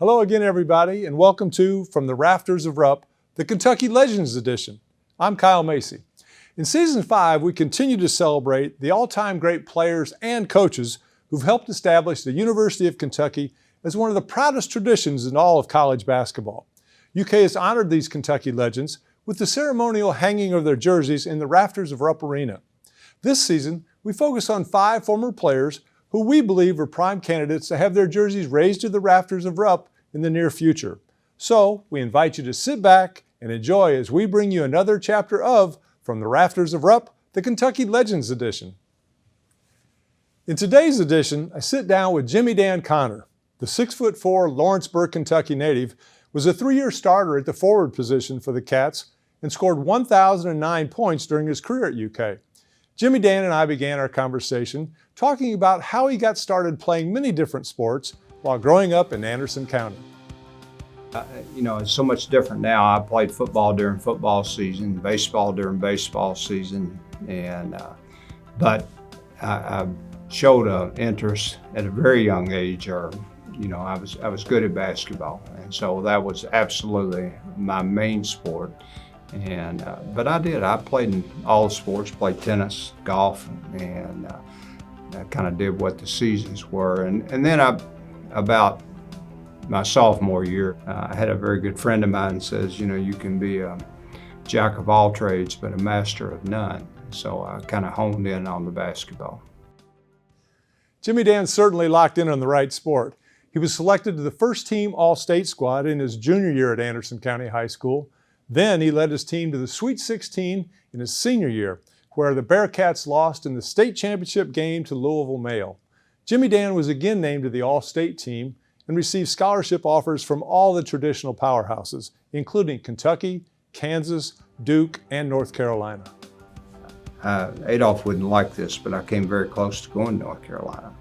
Hello again, everybody, and welcome to From the Rafters of Rupp, the Kentucky Legends Edition. I'm Kyle Macy. In Season 5, we continue to celebrate the all-time great players and coaches who've helped establish the University of Kentucky as one of the proudest traditions in all of college basketball. UK has honored these Kentucky legends with the ceremonial hanging of their jerseys in the Rafters of Rupp Arena. This season, we focus on 5 former players who we believe are prime candidates to have their jerseys raised to the Rafters of Rupp in the near future. So, we invite you to sit back and enjoy as we bring you another chapter of From the Rafters of Rupp, the Kentucky Legends Edition. In today's edition, I sit down with Jimmy Dan Connor. The 6'4" Lawrenceburg, Kentucky native was a 3-year starter at the forward position for the Cats and scored 1,009 points during his career at UK. Jimmy Dan and I began our conversation talking about how he got started playing many different sports while growing up in Anderson County. It's so much different now. I played football during football season, baseball during baseball season, but I showed an interest at a very young age, I was good at basketball, and so that was absolutely my main sport. But I played in all the sports, played tennis, golf, and I kind of did what the seasons were. And then about my sophomore year, I had a very good friend of mine says, you can be a jack of all trades, but a master of none. So I kind of honed in on the basketball. Jimmy Dan certainly locked in on the right sport. He was selected to the first team All-State squad in his junior year at Anderson County High School. Then he led his team to the Sweet 16 in his senior year, where the Bearcats lost in the state championship game to Louisville Male. Jimmy Dan was again named to the All-State team and received scholarship offers from all the traditional powerhouses, including Kentucky, Kansas, Duke, and North Carolina. Adolph wouldn't like this, but I came very close to going to North Carolina.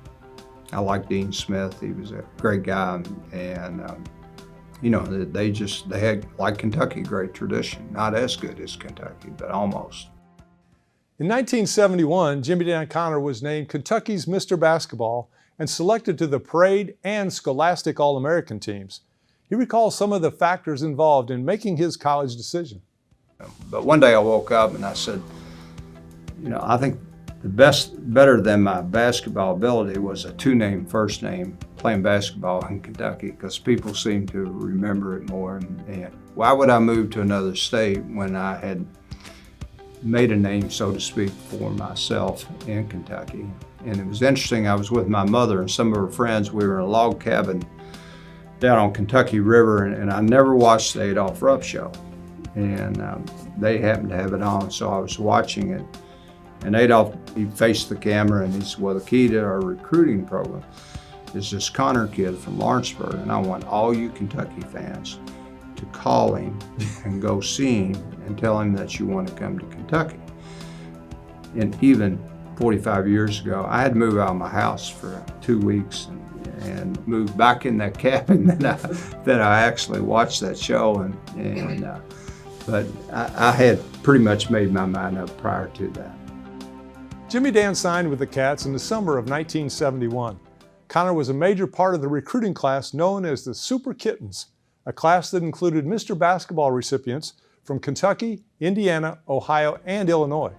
I liked Dean Smith. He was a great guy, and they had, like Kentucky, great tradition. Not as good as Kentucky, but almost. In 1971, Jimmy Dan Connor was named Kentucky's Mr. Basketball and selected to the Parade and Scholastic All-American teams. He recalls some of the factors involved in making his college decision. But one day I woke up and I said, I think better than my basketball ability was a 2-name first name playing basketball in Kentucky, because people seem to remember it more. And why would I move to another state when I had made a name, so to speak, for myself in Kentucky? And it was interesting, I was with my mother and some of her friends. We were in a log cabin down on Kentucky River, and I never watched the Adolph Rupp show. And they happened to have it on, so I was watching it. And Adolph, he faced the camera and he said, well, the key to our recruiting program is this Connor kid from Lawrenceburg, and I want all you Kentucky fans to call him and go see him and tell him that you want to come to Kentucky. And even 45 years ago, I had to move out of my house for 2 weeks and move back in that cabin that I actually watched that show. But I had pretty much made my mind up prior to that. Jimmy Dan signed with the Cats in the summer of 1971. Connor was a major part of the recruiting class known as the Super Kittens, a class that included Mr. Basketball recipients from Kentucky, Indiana, Ohio, and Illinois.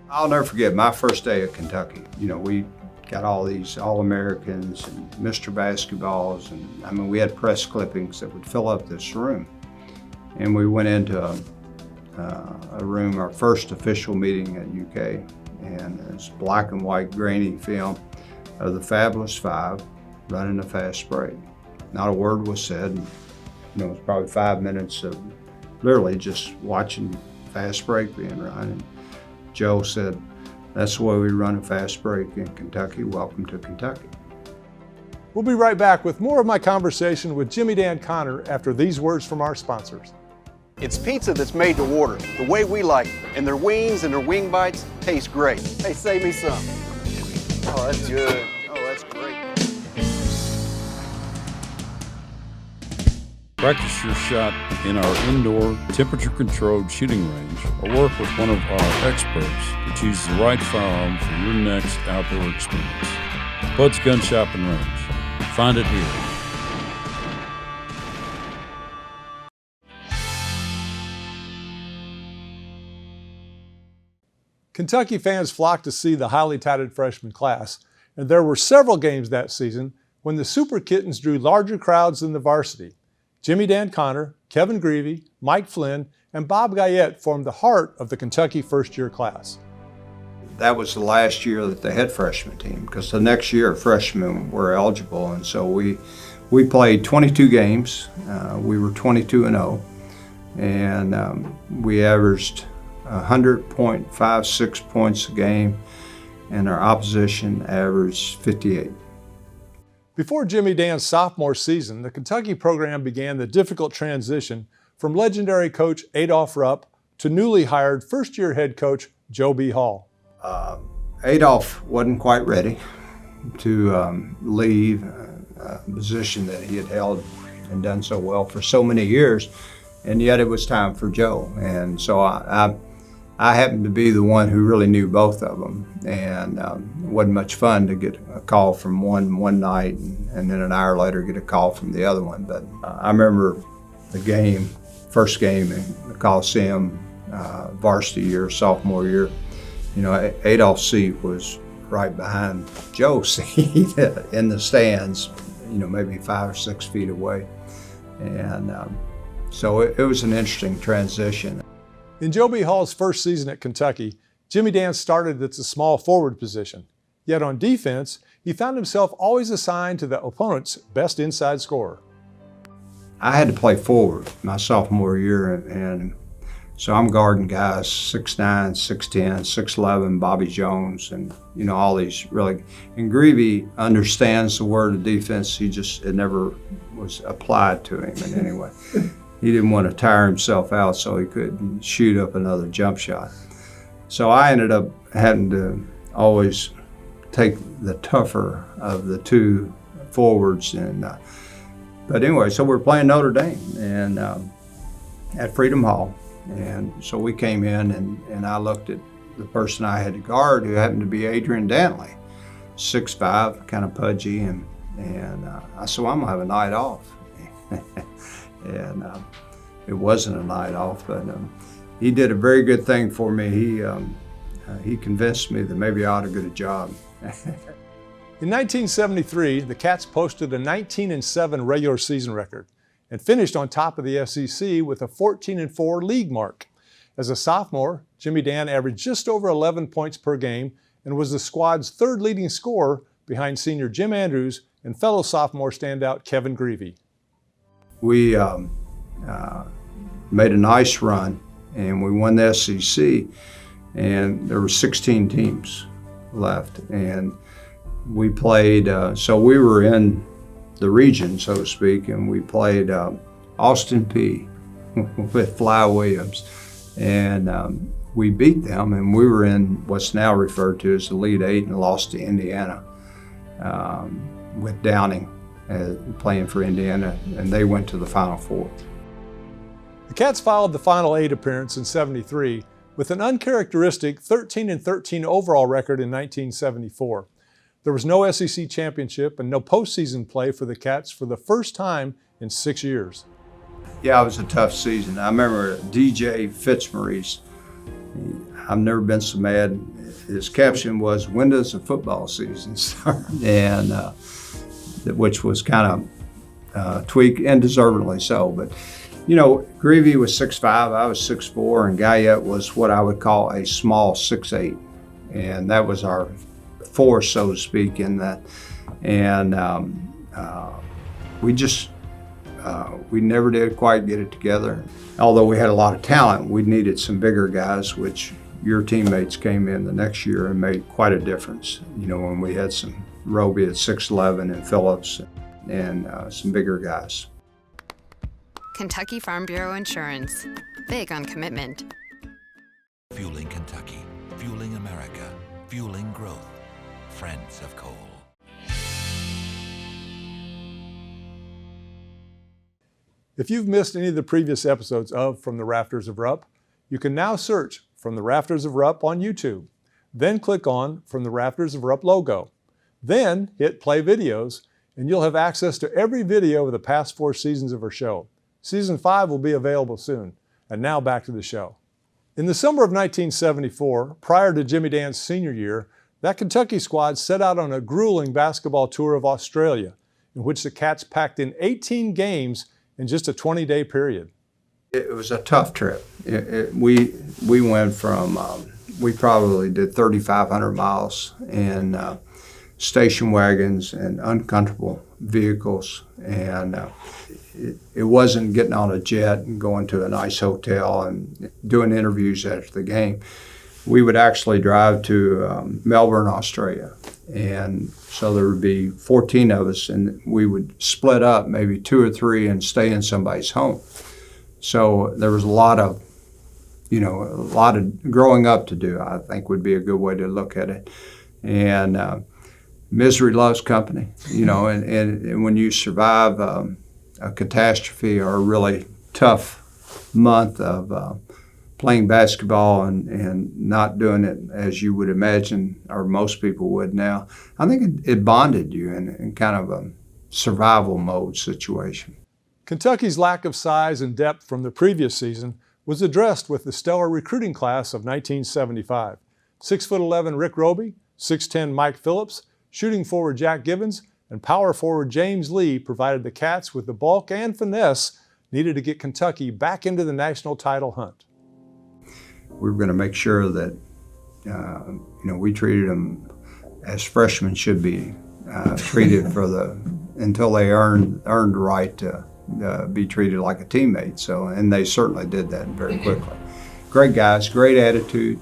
I'll never forget my first day at Kentucky. We got all these All-Americans and Mr. Basketballs, and we had press clippings that would fill up this room. And we went into a room, our first official meeting at UK, and it's black and white grainy film of the Fabulous Five running a fast break. Not a word was said. It was probably 5 minutes of literally just watching fast break being run. And Joe said, that's the way we run a fast break in Kentucky. Welcome to Kentucky. We'll be right back with more of my conversation with Jimmy Dan Connor after these words from our sponsors. It's pizza that's made to order, the way we like it. And their wings and their wing bites taste great. Hey, save me some. Oh, that's good. Oh, that's great. Practice your shot in our indoor, temperature-controlled shooting range, or work with one of our experts to choose the right firearm for your next outdoor experience. Bud's Gun Shop and Range. Find it here. Kentucky fans flocked to see the highly touted freshman class, and there were several games that season when the Super Kittens drew larger crowds than the varsity. Jimmy Dan Connor, Kevin Greavy, Mike Flynn, and Bob Guyette formed the heart of the Kentucky first-year class. That was the last year that they had freshman team, because the next year freshmen were eligible, and so we played 22 games. We were 22-0, and we averaged 100.56 points a game, and our opposition averaged 58. Before Jimmy Dan's sophomore season, the Kentucky program began the difficult transition from legendary coach Adolph Rupp to newly hired first-year head coach Joe B. Hall. Adolph wasn't quite ready to leave a position that he had held and done so well for so many years, and yet it was time for Joe. And so I happened to be the one who really knew both of them, and it wasn't much fun to get a call from one night and then an hour later get a call from the other one. But I remember the first game in the Coliseum, varsity year, sophomore year. You know, Adolph's seat was right behind Joe's seat in the stands, you know, maybe 5 or 6 feet away. And so it was an interesting transition. In Joe B. Hall's first season at Kentucky, Jimmy Dan started at the small forward position. Yet on defense, he found himself always assigned to the opponent's best inside scorer. I had to play forward my sophomore year, and so I'm guarding guys 6'9", 6'10", 6'11", Bobby Jones, and you know, all these really. And Greavy understands the word of defense. It never was applied to him in any way. He didn't want to tire himself out so he could shoot up another jump shot. So I ended up having to always take the tougher of the two forwards. But anyway, so we're playing Notre Dame and at Freedom Hall. And so we came in and I looked at the person I had to guard, who happened to be Adrian Dantley, 6'5", kind of pudgy, and I said, well, I'm gonna have a night off. And it wasn't a night off, but he did a very good thing for me. He convinced me that maybe I ought to get a job. In 1973, the Cats posted a 19-7 regular season record and finished on top of the SEC with a 14-4 league mark. As a sophomore, Jimmy Dan averaged just over 11 points per game and was the squad's third leading scorer behind senior Jim Andrews and fellow sophomore standout Kevin Greavy. We made a nice run, and we won the SEC, and there were 16 teams left, and we played, so we were in the region, so to speak, and we played Austin Peay with Fly Williams, and we beat them, and we were in what's now referred to as the Elite Eight and lost to Indiana with Downing playing for Indiana, and they went to the Final Four. The Cats followed the Final Eight appearance in '73 with an uncharacteristic 13-13 overall record in 1974. There was no SEC championship and no postseason play for the Cats for the first time in 6 years. Yeah, it was a tough season. I remember DJ Fitzmaurice. I've never been so mad. His caption was, "When does the football season start?" And which was kind of tweaked, and deservedly so. But you know, Greavy was 6'5", I was 6'4", and Guyette was what I would call a small 6'8", and that was our force, so to speak, in that. And we never did quite get it together. Although we had a lot of talent, we needed some bigger guys, which your teammates came in the next year and made quite a difference. You know, when we had some Roby at 6'11" and Phillips and some bigger guys. Kentucky Farm Bureau Insurance. Big on commitment. Fueling Kentucky. Fueling America. Fueling growth. Friends of Coal. If you've missed any of the previous episodes of From the Rafters of Rupp, you can now search From the Rafters of Rupp on YouTube. Then click on From the Rafters of Rupp logo. Then hit Play Videos, and you'll have access to every video of the past 4 seasons of our show. Season 5 will be available soon. And now back to the show. In the summer of 1974, prior to Jimmy Dan's senior year, that Kentucky squad set out on a grueling basketball tour of Australia, in which the Cats packed in 18 games in just a 20-day period. It was a tough trip. We went from, we probably did 3,500 miles in station wagons and uncomfortable vehicles, and it wasn't getting on a jet and going to a nice hotel and doing interviews after the game. We would actually drive to Melbourne, Australia, and so there would be 14 of us, and we would split up, maybe 2 or 3, and stay in somebody's home. So there was a lot of growing up to do, I think would be a good way to look at it. And misery loves company, and when you survive a catastrophe or a really tough month of playing basketball and not doing it as you would imagine, or most people would now, I think it bonded you in kind of a survival mode situation. Kentucky's lack of size and depth from the previous season was addressed with the stellar recruiting class of 1975. 6'11" Rick Roby, 6'10" Mike Phillips, shooting forward Jack Givens, and power forward James Lee provided the Cats with the bulk and finesse needed to get Kentucky back into the national title hunt. We were going to make sure that we treated them as freshmen should be treated until they earned the right to be treated like a teammate. And they certainly did that very quickly. Great guys, great attitude,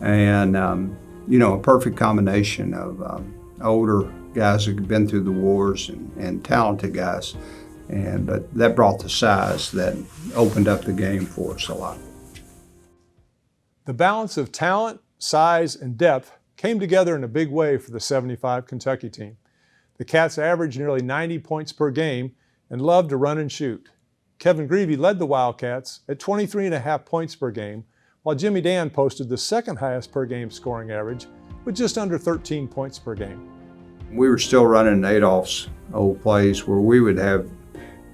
and a perfect combination of older guys who had been through the wars and talented guys. But that brought the size that opened up the game for us a lot. The balance of talent, size, and depth came together in a big way for the 75 Kentucky team. The Cats averaged nearly 90 points per game and loved to run and shoot. Kevin Greavy led the Wildcats at 23.5 points per game, while Jimmy Dan posted the second highest per game scoring average with just under 13 points per game. We were still running Adolph's old plays where we would have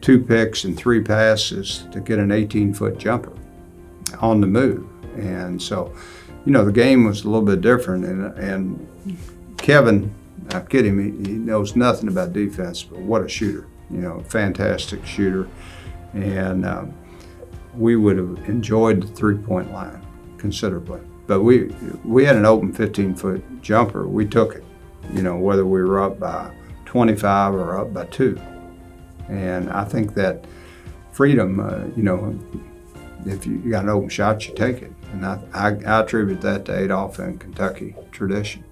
2 picks and 3 passes to get an 18-foot jumper on the move. And so, the game was a little bit different. And Kevin, I kid him, he knows nothing about defense, but what a shooter, fantastic shooter. And we would have enjoyed the 3-point line considerably. But we had an open 15-foot jumper. We took it, whether we were up by 25 or up by 2. And I think that freedom, if you got an open shot, you take it. And I attribute that to Adolph and Kentucky tradition.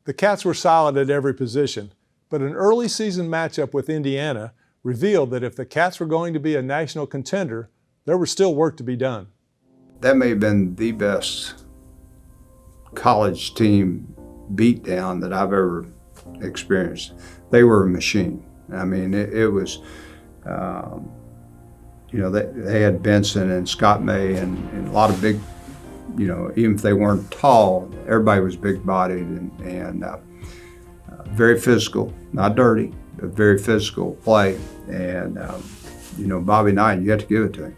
The Cats were solid at every position, but an early season matchup with Indiana revealed that if the Cats were going to be a national contender, there was still work to be done. That may have been the best college team beatdown that I've ever experienced. They were a machine. I mean, it was, they had Benson and Scott May and a lot of big, even if they weren't tall, everybody was big-bodied and very physical, not dirty, but very physical play. And, Bobby Knight, you have to give it to him.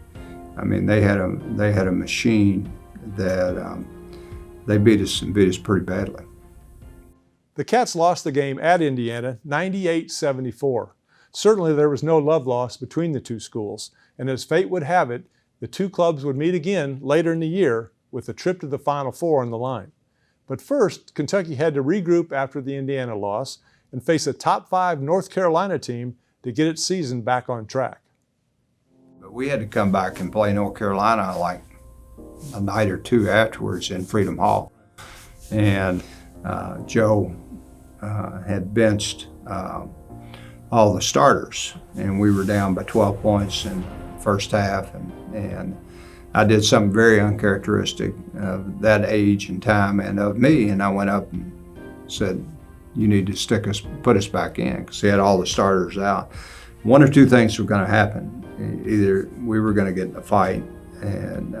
I mean, they had a machine that they beat us pretty badly. The Cats lost the game at Indiana 98-74. Certainly there was no love lost between the two schools, and as fate would have it, the two clubs would meet again later in the year with a trip to the Final Four on the line. But first, Kentucky had to regroup after the Indiana loss and face a top 5 North Carolina team to get its season back on track. But we had to come back and play North Carolina like a night or 2 afterwards in Freedom Hall. And Joe had benched all the starters, and we were down by 12 points in the first half, and I did something very uncharacteristic of that age and time and of me, and I went up and said, you need to put us back in, because he had all the starters out. One or two things were going to happen. Either we were going to get in a fight and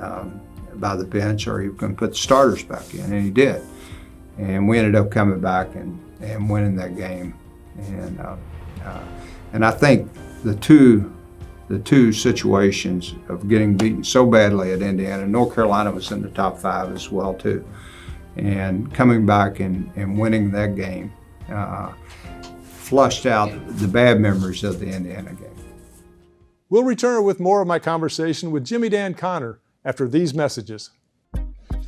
by the bench, or he was going to put the starters back in, and he did. And we ended up coming back and winning that game. And I think the two the two situations of getting beaten so badly at Indiana. North Carolina was in the top 5 as well too. And coming back and winning that game flushed out the bad memories of the Indiana game. We'll return with more of my conversation with Jimmy Dan Connor after these messages.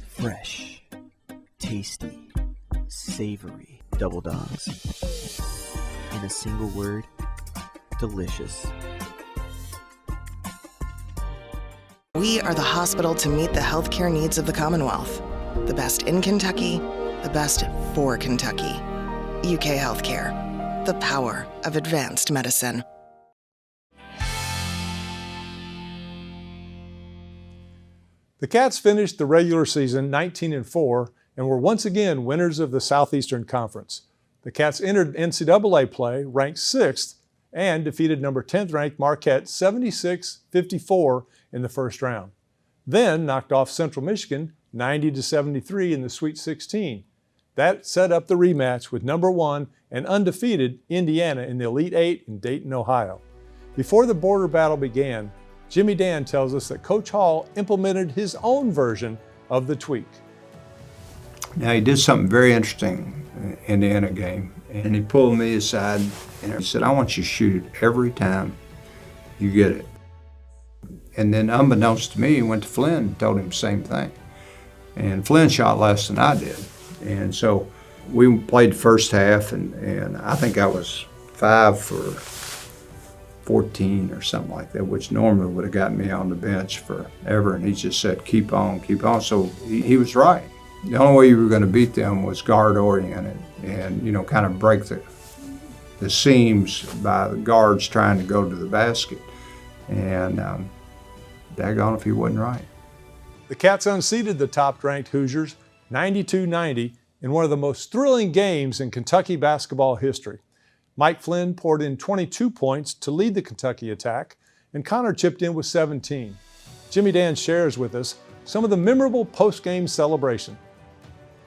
Fresh, tasty, savory double dogs. In a single word, delicious. We are the hospital to meet the healthcare needs of the Commonwealth. The best in Kentucky, the best for Kentucky. UK Healthcare, the power of advanced medicine. The Cats finished the regular season 19-4 and were once again winners of the Southeastern Conference. The Cats entered NCAA play ranked 6th and defeated number 10th ranked Marquette 76-54 in the first round. Then knocked off Central Michigan 90-73 in the Sweet 16. That set up the rematch with number 1 and undefeated Indiana in the Elite 8 in Dayton, Ohio. Before the border battle began, Jimmy Dan tells us that Coach Hall implemented his own version of the tweak. Now, he did something very interesting in the Indiana game, and he pulled me aside and he said, I want you to shoot it every time you get it. And then unbeknownst to me, he went to Flynn and told him the same thing. And Flynn shot less than I did. And so we played the first half, and I think I was 5 for 14 or something like that, which normally would have gotten me on the bench forever. And he just said, keep on, keep on. So he was right. The only way you were going to beat them was guard oriented and, you know, kind of break the seams by the guards trying to go to the basket. And daggone if he wasn't right. The Cats unseated the top-ranked Hoosiers 92-90 in one of the most thrilling games in Kentucky basketball history. Mike Flynn poured in 22 points to lead the Kentucky attack, and Connor chipped in with 17. Jimmy Dan shares with us some of the memorable post-game celebration.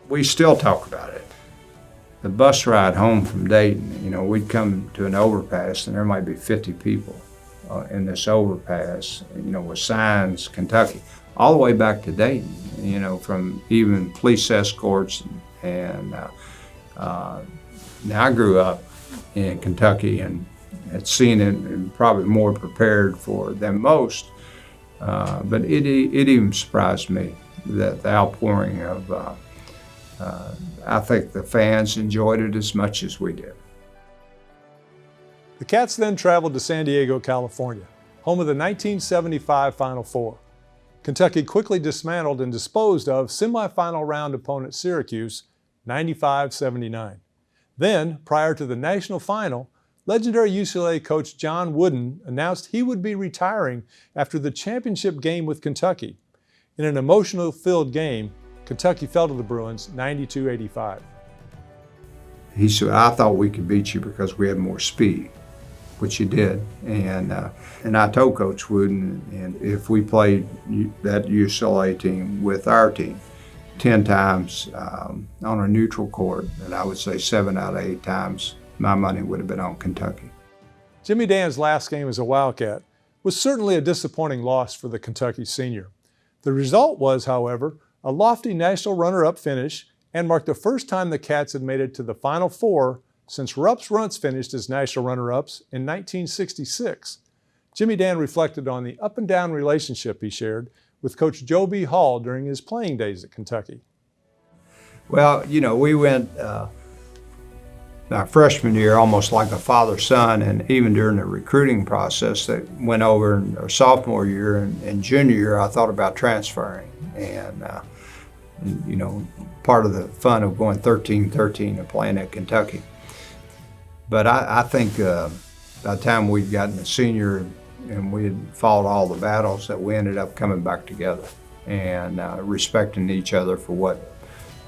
We still talk about it. The bus ride home from Dayton, you know, we'd come to an overpass and there might be 50 people in this overpass, you know, with signs, Kentucky, all the way back to Dayton, you know, from even police escorts. And now I grew up in Kentucky and had seen it and probably more prepared for it than most. But it even surprised me that the outpouring of, I think the fans enjoyed it as much as we did. The Cats then traveled to San Diego, California, home of the 1975 Final Four. Kentucky quickly dismantled and disposed of semifinal round opponent Syracuse 95-79. Then, prior to the national final, legendary UCLA coach John Wooden announced he would be retiring after the championship game with Kentucky. In an emotional-filled game, Kentucky fell to the Bruins 92-85. He said, I thought we could beat you because we had more speed, which you did. And I told Coach Wooden, and if we played that UCLA team with our team 10 times on a neutral court, and I would say 7 out of 8 times, my money would have been on Kentucky. Jimmy Dan's last game as a Wildcat was certainly a disappointing loss for the Kentucky senior. The result was, however, a lofty national runner-up finish and marked the first time the Cats had made it to the Final Four since Rupp's runs finished as national runner-ups in 1966. Jimmy Dan reflected on the up-and-down relationship he shared with Coach Joe B. Hall during his playing days at Kentucky. Well, you know, we went our freshman year almost like a father-son, and even during the recruiting process that went over in our sophomore year and junior year, I thought about transferring. And, you know, part of the fun of going 13-13 and playing at Kentucky. But I think by the time we'd gotten a senior and we had fought all the battles, that we ended up coming back together and respecting each other for what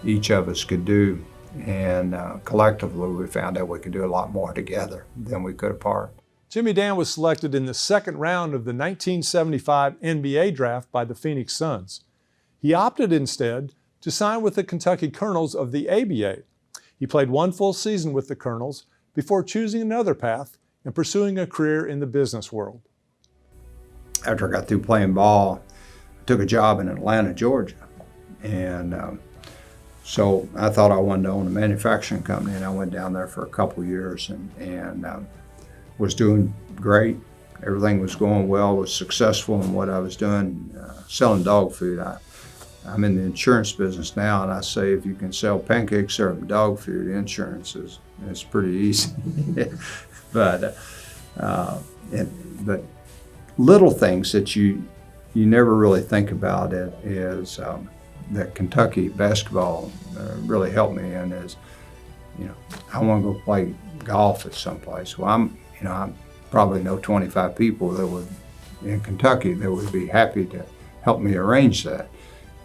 each of us could do. And collectively, we found out we could do a lot more together than we could apart. Jimmy Dan was selected in the second round of the 1975 NBA draft by the Phoenix Suns. He opted instead to sign with the Kentucky Colonels of the ABA. He played one full season with the Colonels before choosing another path and pursuing a career in the business world. after I got through playing ball, I took a job in Atlanta, Georgia. And so I thought I wanted to own a manufacturing company, and I went down there for a couple years and was doing great. Everything was going well, was successful in what I was doing, selling dog food. I'm in the insurance business now, and I say if you can sell pancakes, serve dog food, insurance is pretty easy. But little things that you never really think about it is that Kentucky basketball really helped me in is, I want to go play golf at some place. Well, I probably know 25 people that would, in Kentucky, that would be happy to help me arrange that.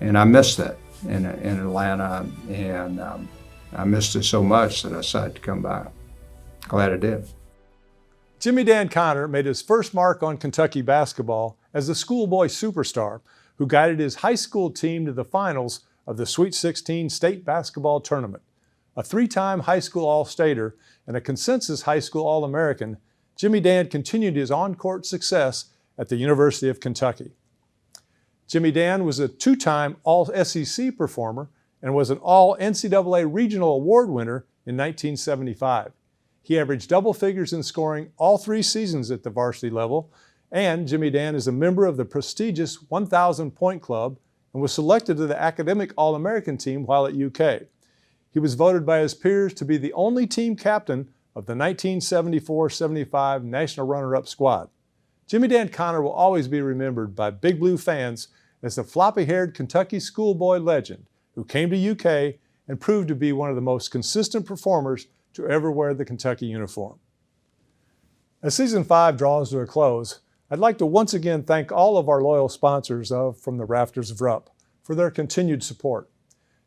And I missed that in Atlanta, and I missed it so much that I decided to come back. Glad I did. Jimmy Dan Connor made his first mark on Kentucky basketball as the schoolboy superstar who guided his high school team to the finals of the Sweet 16 state basketball tournament. A three-time high school All-Stater and a consensus high school All-American, Jimmy Dan continued his on-court success at the University of Kentucky. Jimmy Dan was a two-time All-SEC performer and was an All-NCAA Regional Award winner in 1975. He averaged double figures in scoring all 3 seasons at the varsity level, and Jimmy Dan is a member of the prestigious 1,000 Point Club and was selected to the Academic All-American team while at UK. He was voted by his peers to be the only team captain of the 1974-75 National Runner-Up squad. Jimmy Dan Connor will always be remembered by Big Blue fans as the floppy-haired Kentucky schoolboy legend who came to UK and proved to be one of the most consistent performers to ever wear the Kentucky uniform. As Season 5 draws to a close, I'd like to once again thank all of our loyal sponsors of From the Rafters of Rupp for their continued support.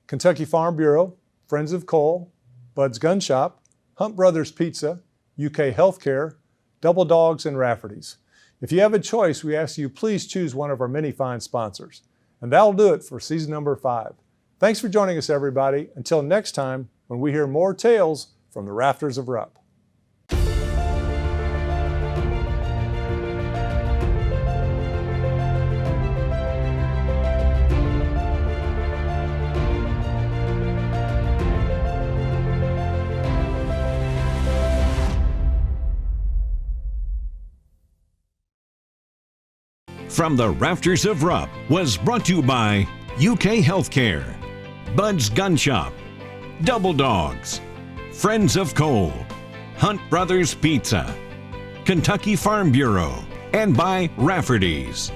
Kentucky Farm Bureau, Friends of Coal, Bud's Gun Shop, Hunt Brothers Pizza, UK Healthcare, Double Dogs, and Rafferty's. If you have a choice, we ask you please choose one of our many fine sponsors. And that'll do it for season number 5. Thanks for joining us, everybody. Until next time, when we hear more tales from the Rafters of Rupp. From the Rafters of Rupp was brought to you by UK Healthcare, Bud's Gun Shop, Double Dogs, Friends of Coal, Hunt Brothers Pizza, Kentucky Farm Bureau, and by Rafferty's.